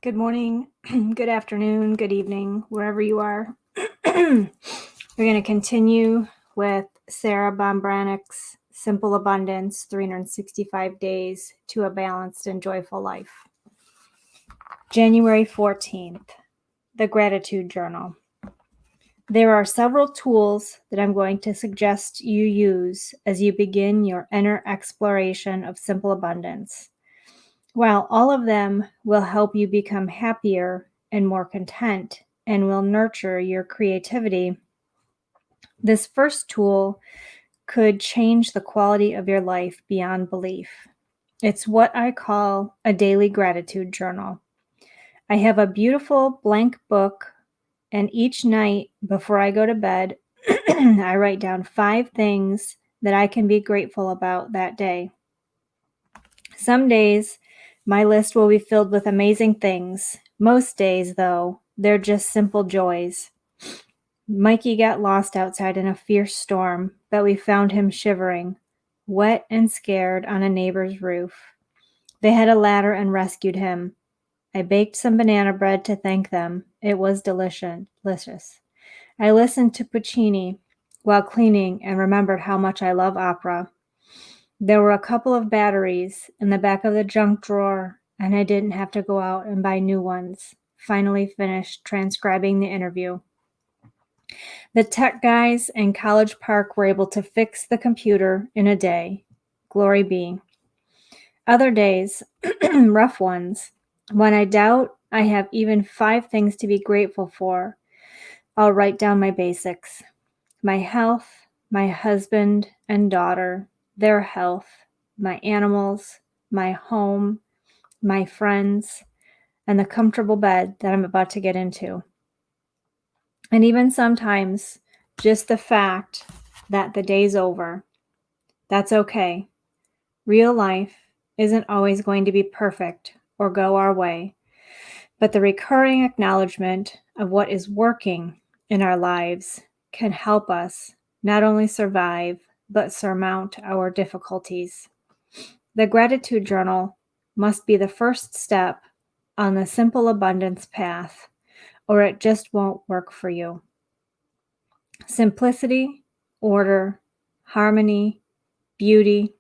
Good morning, good afternoon, good evening, wherever you are. We're going to continue with Sarah Bombranick's Simple Abundance, 365 Days to a Balanced and Joyful Life. January 14th, the Gratitude Journal. There are several tools that I'm going to suggest you use as you begin your inner exploration of simple abundance. While all of them will help you become happier and more content and will nurture your creativity, this first tool could change the quality of your life beyond belief. It's what I call a daily gratitude journal. I have a beautiful blank book, and each night before I go to bed, I write down 5 things that I can be grateful about that day. Some days, my list will be filled with amazing things. Most days, though, they're just simple joys. Mikey got lost outside in a fierce storm, but we found him shivering, wet and scared on a neighbor's roof. They had a ladder and rescued him. I baked some banana bread to thank them. It was delicious. I listened to Puccini while cleaning and remembered how much I love opera. There were a couple of batteries in the back of the junk drawer, and I didn't have to go out and buy new ones. Finally finished transcribing the interview. The tech guys in College Park were able to fix the computer in a day. Glory be. Other days, rough ones, when I doubt I have even 5 things to be grateful for, I'll write down my basics. My health, my husband and daughter, their health, my animals, my home, my friends, and the comfortable bed that I'm about to get into. And even sometimes, just the fact that the day's over. That's okay. Real life isn't always going to be perfect or go our way, but the recurring acknowledgement of what is working in our lives can help us not only survive, but surmount our difficulties. The gratitude journal must be the first step on the simple abundance path, or it just won't work for you. Simplicity, order, harmony, beauty,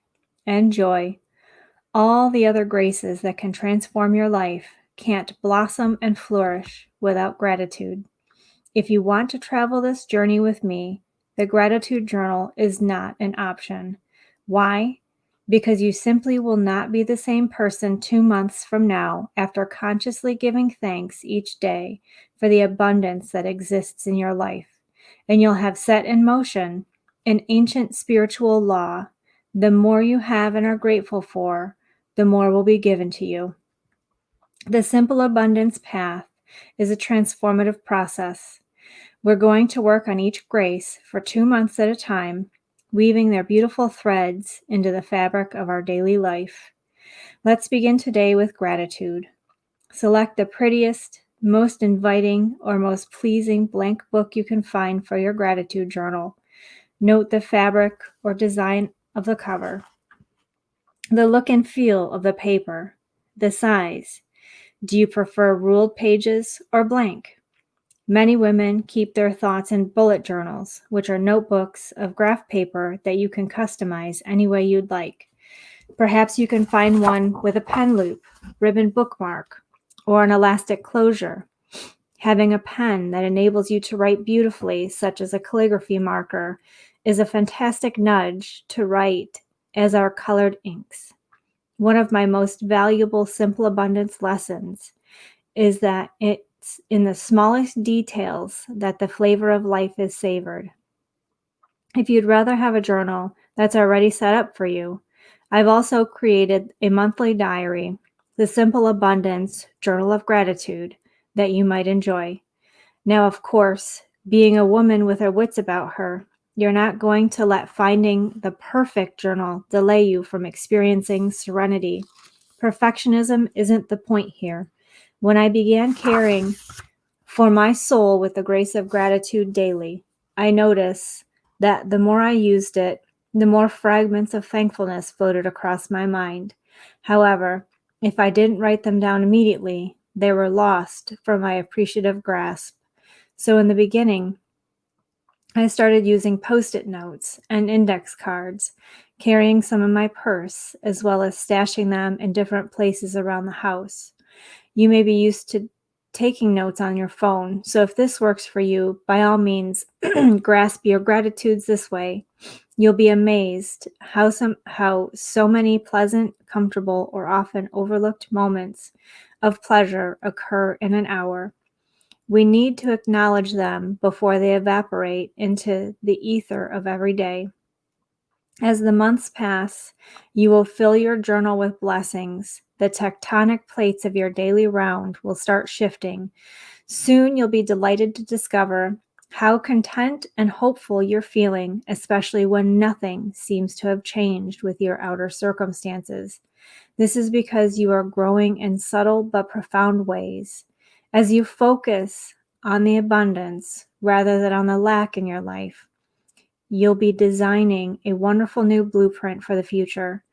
and joy, all the other graces that can transform your life, can't blossom and flourish without gratitude. If you want to travel this journey with me, the gratitude journal is not an option. Why? Because you simply will not be the same person 2 months from now after consciously giving thanks each day for the abundance that exists in your life. And you'll have set in motion an ancient spiritual law. The more you have and are grateful for, the more will be given to you. The simple abundance path is a transformative process. We're going to work on each grace for 2 months at a time, weaving their beautiful threads into the fabric of our daily life. Let's begin today with gratitude. Select the prettiest, most inviting, or most pleasing blank book you can find for your gratitude journal. Note the fabric or design of the cover, the look and feel of the paper, the size. Do you prefer ruled pages or blank? Many women keep their thoughts in bullet journals, which are notebooks of graph paper that you can customize any way you'd like. Perhaps you can find one with a pen loop, ribbon bookmark, or an elastic closure. Having a pen that enables you to write beautifully, such as a calligraphy marker, is a fantastic nudge to write as are colored inks. One of my most valuable simple abundance lessons is that it's in the smallest details that the flavor of life is savored. If you'd rather have a journal that's already set up for you, I've also created a monthly diary, the Simple Abundance Journal of Gratitude, that you might enjoy. Now, of course, being a woman with her wits about her, you're not going to let finding the perfect journal delay you from experiencing serenity. Perfectionism isn't the point here. When I began caring for my soul with the grace of gratitude daily, I noticed that the more I used it, the more fragments of thankfulness floated across my mind. However, if I didn't write them down immediately, They were lost from my appreciative grasp. So in the beginning, I started using Post-it notes and index cards, carrying some in my purse, as well as stashing them in different places around the house. You may be used to taking notes on your phone, so if this works for you, by all means, grasp your gratitudes this way. You'll be amazed how so many pleasant, comfortable, or often overlooked moments of pleasure occur in an hour. We need to acknowledge them before they evaporate into the ether of every day. As the months pass, you will fill your journal with blessings. The tectonic plates of your daily round will start shifting. Soon you'll be delighted to discover how content and hopeful you're feeling, especially when nothing seems to have changed with your outer circumstances. This is because you are growing in subtle but profound ways. As you focus on the abundance rather than on the lack in your life, you'll be designing a wonderful new blueprint for the future.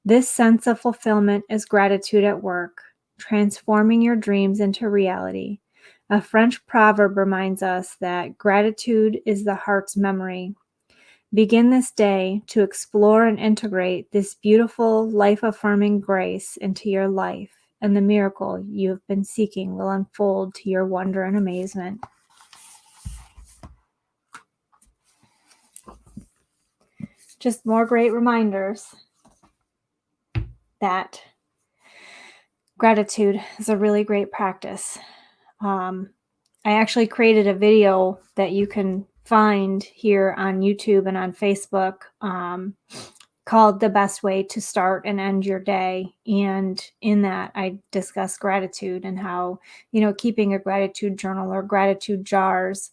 This sense of fulfillment is gratitude at work, transforming your dreams into reality. A French proverb reminds us that gratitude is the heart's memory. Begin this day to explore and integrate this beautiful, life-affirming grace into your life, and the miracle you have been seeking will unfold to your wonder and amazement. Just more great reminders that gratitude is a really great practice. I actually created a video that you can find here on YouTube and on Facebook called The Best Way to Start and End Your Day. And in that, I discuss gratitude and how, keeping a gratitude journal or gratitude jars,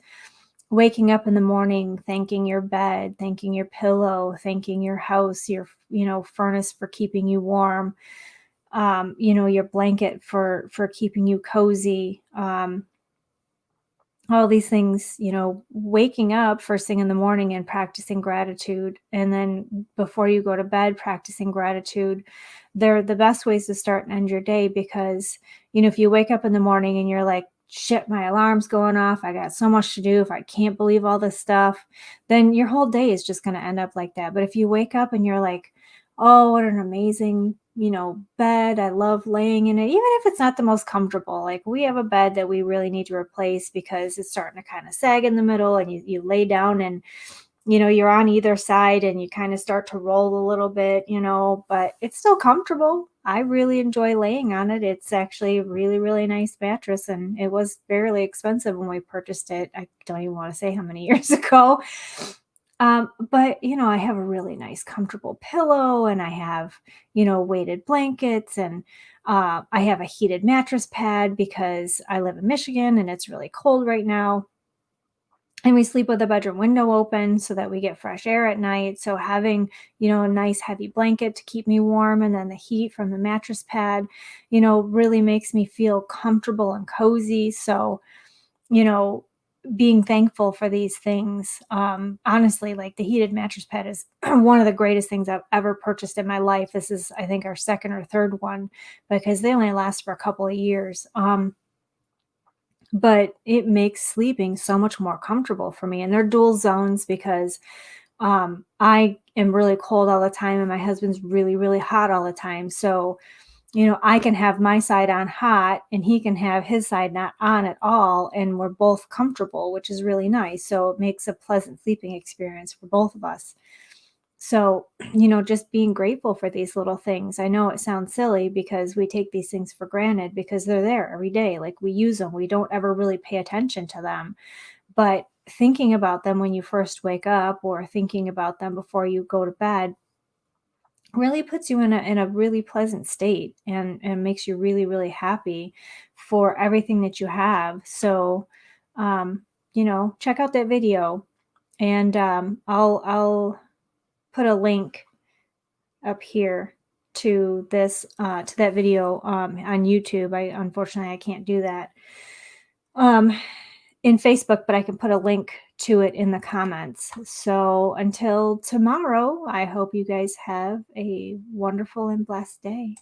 waking up in the morning, thanking your bed, thanking your pillow, thanking your house, your, furnace for keeping you warm, your blanket for keeping you cozy, all these things, waking up first thing in the morning and practicing gratitude. And then before you go to bed, practicing gratitude. They're the best ways to start and end your day because, if you wake up in the morning and you're like, shit, my alarm's going off, I got so much to do, if I can't believe all this stuff, then your whole day is just going to end up like that. But if you wake up and you're like, oh, what an amazing, bed. I love laying in it, even if it's not the most comfortable. Like we have a bed that we really need to replace because it's starting to kind of sag in the middle, and you lay down and, you're on either side and you kind of start to roll a little bit, but it's still comfortable. I really enjoy laying on it. It's actually a really, really nice mattress, and it was fairly expensive when we purchased it. I don't even want to say how many years ago. But I have a really nice comfortable pillow, and I have, weighted blankets, and I have a heated mattress pad because I live in Michigan and it's really cold right now. And we sleep with the bedroom window open so that we get fresh air at night. So having, a nice heavy blanket to keep me warm, and then the heat from the mattress pad, really makes me feel comfortable and cozy. So, you know, being thankful for these things. Honestly, like the heated mattress pad is one of the greatest things I've ever purchased in my life. This is, I think, our second or third one because they only last for a couple of years. But it makes sleeping so much more comfortable for me. And they're dual zones because I am really cold all the time and my husband's really, really hot all the time. So, I can have my side on hot and he can have his side not on at all. And we're both comfortable, which is really nice. So it makes a pleasant sleeping experience for both of us. So, just being grateful for these little things. I know it sounds silly because we take these things for granted because they're there every day. Like we use them, we don't ever really pay attention to them. But thinking about them when you first wake up or thinking about them before you go to bed really puts you in a really pleasant state and makes you really, really happy for everything that you have. So, check out that video, and I'll put a link up here to this to that video on YouTube. I can't do that in Facebook, but I can put a link to it in the comments. So until tomorrow, I hope you guys have a wonderful and blessed day.